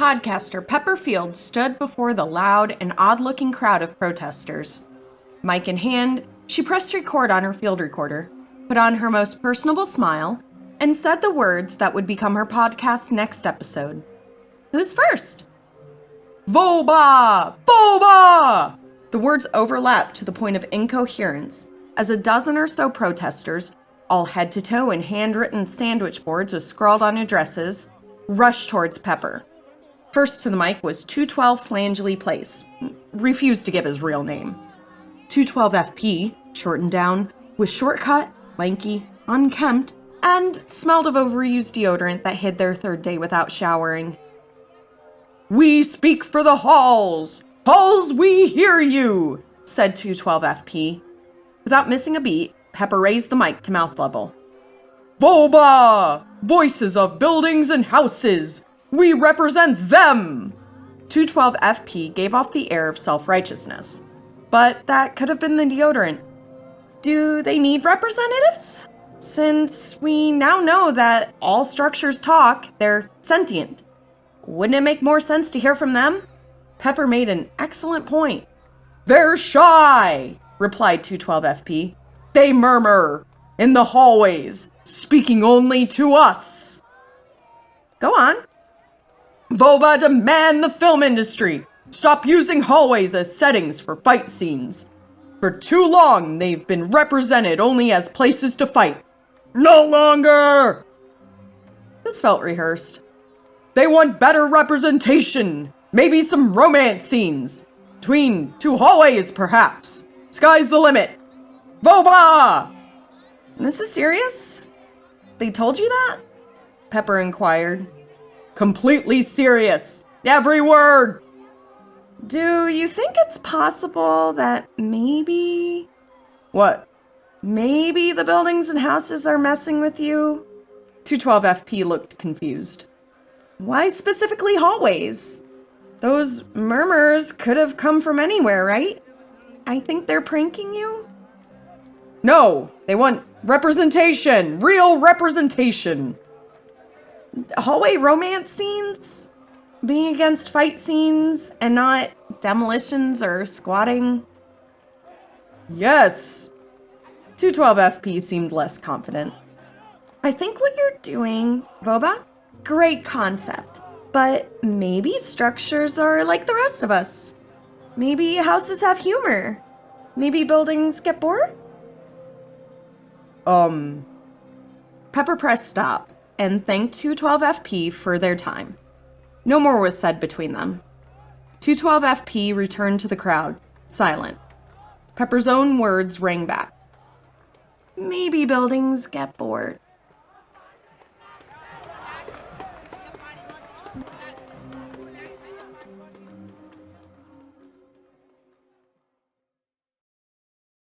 podcaster Pepper Fields stood before the loud and odd-looking crowd of protesters. Mic in hand, she pressed record on her field recorder, put on her most personable smile, and said the words that would become her podcast's next episode. Who's first? VOBAH! VOBAH! The words overlapped to the point of incoherence as a dozen or so protesters, all head to toe in handwritten sandwich boards with scrawled-on addresses, rushed towards Pepper. First to the mic was 212 Flangely Place. Refused to give his real name. 212 FP, shortened down, was shortcut, lanky, unkempt, and smelled of overused deodorant that hid their third day without showering. "We speak for the halls! Halls, we hear you!" said 212 FP. Without missing a beat, Pepper raised the mic to mouth level. VOBAH! Voices of buildings and houses! We represent them! 212 FP gave off the air of self-righteousness. But that could have been the deodorant. Do they need representatives? Since we now know that all structures talk, they're sentient. Wouldn't it make more sense to hear from them? Pepper made an excellent point. "They're shy," replied 212 FP. "They murmur in the hallways, speaking only to us." Go on. "VOBAH demand the film industry stop using hallways as settings for fight scenes. For too long, they've been represented only as places to fight. No longer!" This felt rehearsed. "They want better representation. Maybe some romance scenes. Between two hallways, perhaps. Sky's the limit. VOBAH!" This is serious? They told you that? Pepper inquired. "Completely serious. Every word." Do you think it's possible that maybe... What? Maybe the buildings and houses are messing with you? 212 FP looked confused. Why specifically hallways? Those murmurs could have come from anywhere, right? I think they're pranking you? No, they want representation, real representation. Hallway romance scenes? Being against fight scenes and not demolitions or squatting? Yes. 212 FP seemed less confident. I think what you're doing, VOBAH, great concept, but maybe structures are like the rest of us. Maybe houses have humor. Maybe buildings get bored? Pepper pressed stop and thanked 212 FP for their time. No more was said between them. 212 FP returned to the crowd, silent. Pepper's own words rang back. Maybe buildings get bored.